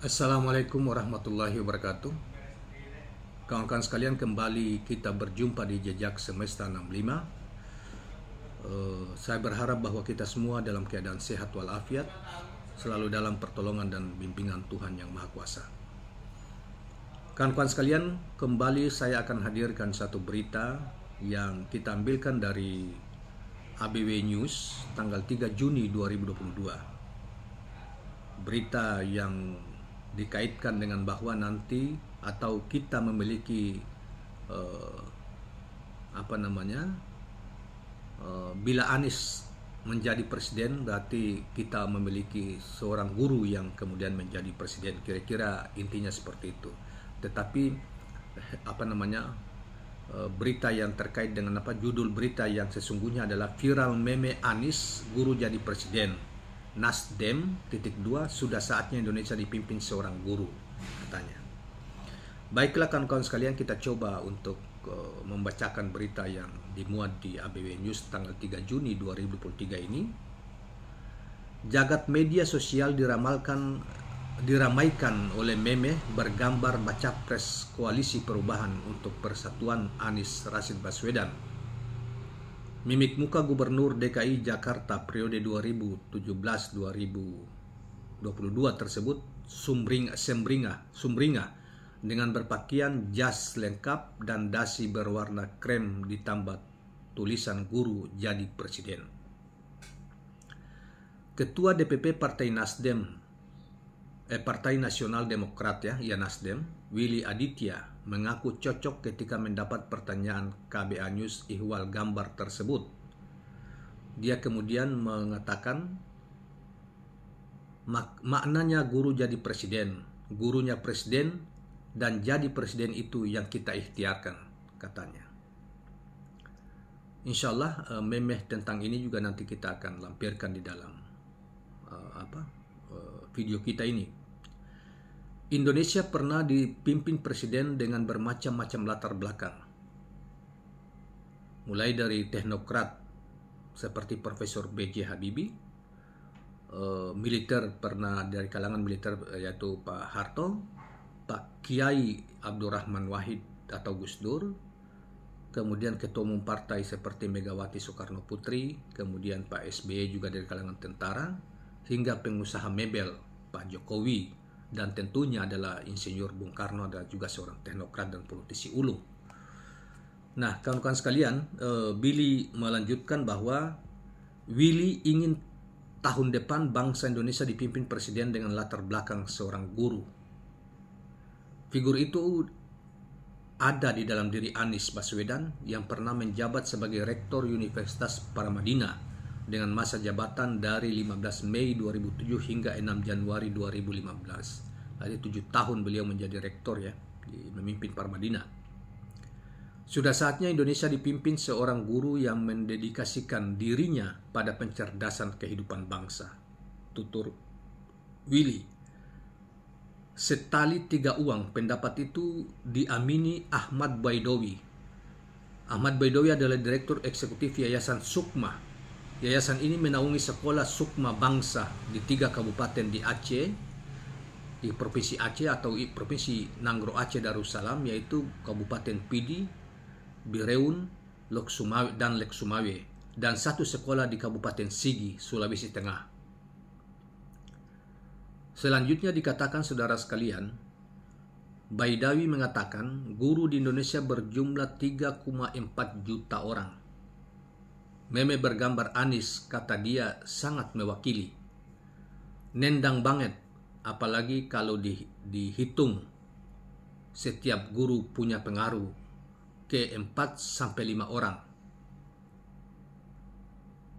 Assalamualaikum warahmatullahi wabarakatuh. Kawan-kawan sekalian, kembali kita berjumpa di Jejak Semesta 65. Saya berharap bahwa kita semua dalam keadaan sehat walafiat, selalu dalam pertolongan dan bimbingan Tuhan Yang Maha Kuasa. Kawan-kawan sekalian, kembali saya akan hadirkan satu berita yang kita ambilkan dari ABW News tanggal 3 Juni 2022. Berita yang dikaitkan dengan bahwa nanti atau kita memiliki bila Anies menjadi presiden, berarti kita memiliki seorang guru yang kemudian menjadi presiden. Kira-kira intinya seperti itu. Tetapi berita yang terkait dengan judul berita yang sesungguhnya adalah viral meme Anies guru jadi presiden. Nasdem sudah saatnya Indonesia dipimpin seorang guru, katanya. Baiklah kawan-kawan sekalian, kita coba untuk membacakan berita yang dimuat di ABW News tanggal 3 Juni 2023 ini. Jagat media sosial diramaikan oleh meme bergambar baca pres Koalisi Perubahan untuk Persatuan Anies Rashid Baswedan. Mimik muka Gubernur DKI Jakarta periode 2017-2022 tersebut sumringah dengan berpakaian jas lengkap dan dasi berwarna krem ditambah tulisan guru jadi presiden. Ketua DPP Partai Nasional Demokrat Nasdem, Willy Aditya, mengaku cocok ketika mendapat pertanyaan KBA News ihwal gambar tersebut. Dia kemudian mengatakan maknanya guru jadi presiden, gurunya presiden, dan jadi presiden itu yang kita ikhtiarkan, katanya. Insyaallah meme tentang ini juga nanti kita akan lampirkan di dalam video kita ini. Indonesia pernah dipimpin presiden dengan bermacam-macam latar belakang. Mulai dari teknokrat seperti Profesor B.J. Habibie, militer pernah dari kalangan militer yaitu Pak Harto, Pak Kiai Abdurrahman Wahid atau Gus Dur, kemudian ketua umum partai seperti Megawati Soekarno Putri, kemudian Pak SBY juga dari kalangan tentara, hingga pengusaha mebel Pak Jokowi, dan tentunya adalah Insinyur Bung Karno, adalah juga seorang teknokrat dan politisi ulung. Nah, kawan-kawan sekalian, Billy melanjutkan bahwa Willy ingin tahun depan bangsa Indonesia dipimpin presiden dengan latar belakang seorang guru. Figur itu ada di dalam diri Anies Baswedan yang pernah menjabat sebagai Rektor Universitas Paramadina dengan masa jabatan dari 15 Mei 2007 hingga 6 Januari 2015. Jadi 7 tahun beliau menjadi rektor memimpin Paramadina. Sudah saatnya Indonesia dipimpin seorang guru yang mendedikasikan dirinya pada pencerdasan kehidupan bangsa, tutur Willy. Setali tiga uang, pendapat itu diamini Ahmad Baidowi. Ahmad Baidowi adalah Direktur Eksekutif Yayasan Sukma. Yayasan ini menaungi sekolah Sukma Bangsa di 3 kabupaten di Aceh, di Provinsi Aceh atau Provinsi Nanggro Aceh Darussalam, yaitu Kabupaten Pidi, Bireun, Lok Sumawe, dan Lek Sumawe, dan 1 sekolah di Kabupaten Sigi, Sulawesi Tengah. Selanjutnya dikatakan, saudara sekalian, Baidawi mengatakan guru di Indonesia berjumlah 3,4 juta orang. Meme bergambar Anies, kata dia, sangat mewakili. Nendang banget, apalagi kalau dihitung setiap guru punya pengaruh ke 4-5 orang.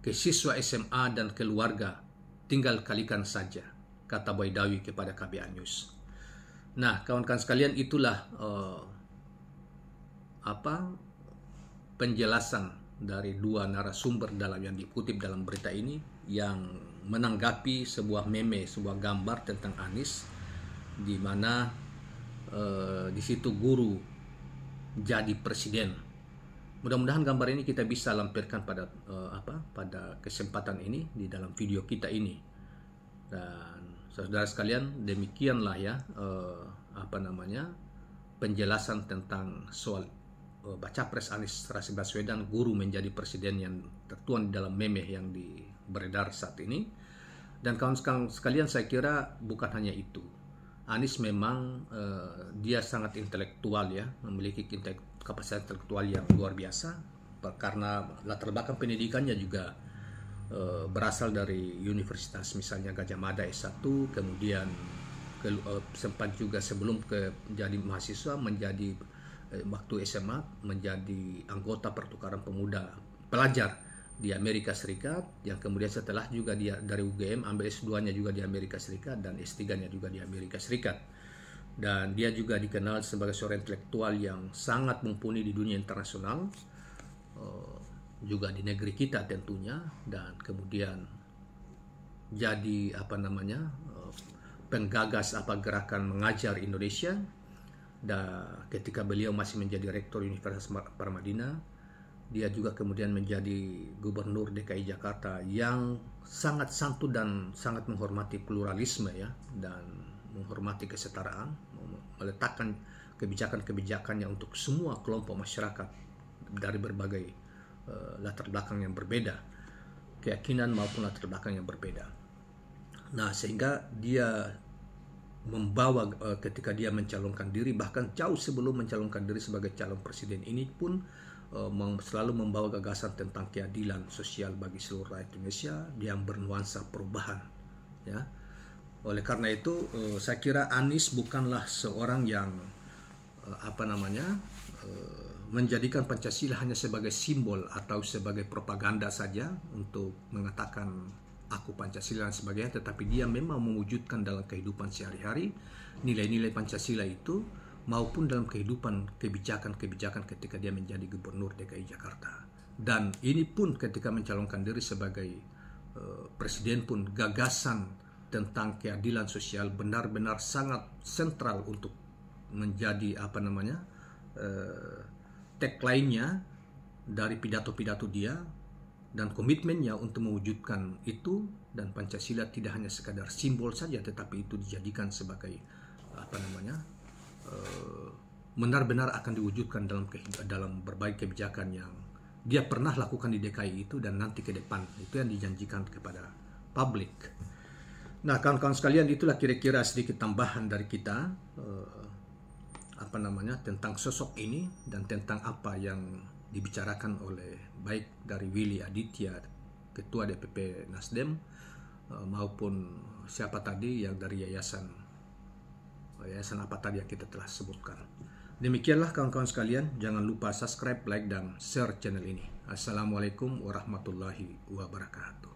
Ke siswa SMA dan keluarga, tinggal kalikan saja, kata Baidawi kepada KBA News. Nah, kawan-kawan sekalian, itulah penjelasan dari 2 narasumber yang dikutip dalam berita ini, yang menanggapi sebuah meme, sebuah gambar tentang Anies, di mana di situ guru jadi presiden. Mudah-mudahan gambar ini kita bisa lampirkan pada kesempatan ini di dalam video kita ini. Dan saudara sekalian, demikianlah ya penjelasan tentang soal baca pres Anies Rashid Baswedan, guru menjadi presiden, yang tertuang di dalam meme yang beredar saat ini. Dan kawan-kawan sekalian, saya kira bukan hanya itu. Anies memang dia sangat intelektual ya, memiliki kapasitas intelektual yang luar biasa, karena latar belakang pendidikannya juga berasal dari universitas, misalnya Gajah Mada S1, kemudian sempat juga sebelum menjadi mahasiswa, menjadi waktu SMA menjadi anggota pertukaran pemuda pelajar di Amerika Serikat, yang kemudian setelah juga dia dari UGM ambil S2-nya juga di Amerika Serikat dan S3-nya juga di Amerika Serikat. Dan dia juga dikenal sebagai seorang intelektual yang sangat mumpuni di dunia internasional, juga di negeri kita tentunya, dan kemudian jadi penggagas gerakan mengajar Indonesia. Dan ketika beliau masih menjadi rektor Universitas Paramadina, dia juga kemudian menjadi gubernur DKI Jakarta yang sangat santun dan sangat menghormati pluralisme ya, dan menghormati kesetaraan, meletakkan kebijakan-kebijakannya untuk semua kelompok masyarakat dari berbagai latar belakang yang berbeda, keyakinan maupun latar belakang yang berbeda. Nah, sehingga dia membawa ketika dia mencalonkan diri, bahkan jauh sebelum mencalonkan diri sebagai calon presiden ini pun selalu membawa gagasan tentang keadilan sosial bagi seluruh rakyat Indonesia yang bernuansa perubahan ya. Oleh karena itu saya kira Anies bukanlah seorang yang menjadikan Pancasila hanya sebagai simbol atau sebagai propaganda saja untuk mengatakan aku Pancasila dan sebagainya, tetapi dia memang mewujudkan dalam kehidupan sehari-hari nilai-nilai Pancasila itu, maupun dalam kehidupan kebijakan-kebijakan ketika dia menjadi gubernur DKI Jakarta. Dan ini pun ketika mencalonkan diri sebagai presiden pun, gagasan tentang keadilan sosial benar-benar sangat sentral untuk menjadi tagline-nya dari pidato-pidato dia, dan komitmennya untuk mewujudkan itu. Dan Pancasila tidak hanya sekadar simbol saja, tetapi itu dijadikan sebagai benar-benar akan diwujudkan dalam berbagai kebijakan yang dia pernah lakukan di DKI itu dan nanti ke depan. Itu yang dijanjikan kepada publik. Nah, kawan-kawan sekalian, itulah kira-kira sedikit tambahan dari kita tentang sosok ini dan tentang apa yang dibicarakan oleh baik dari Willy Aditya, Ketua DPP Nasdem, maupun siapa tadi yang dari yayasan apa tadi yang kita telah sebutkan. Demikianlah kawan-kawan sekalian, jangan lupa subscribe, like, dan share channel ini. Assalamualaikum warahmatullahi wabarakatuh.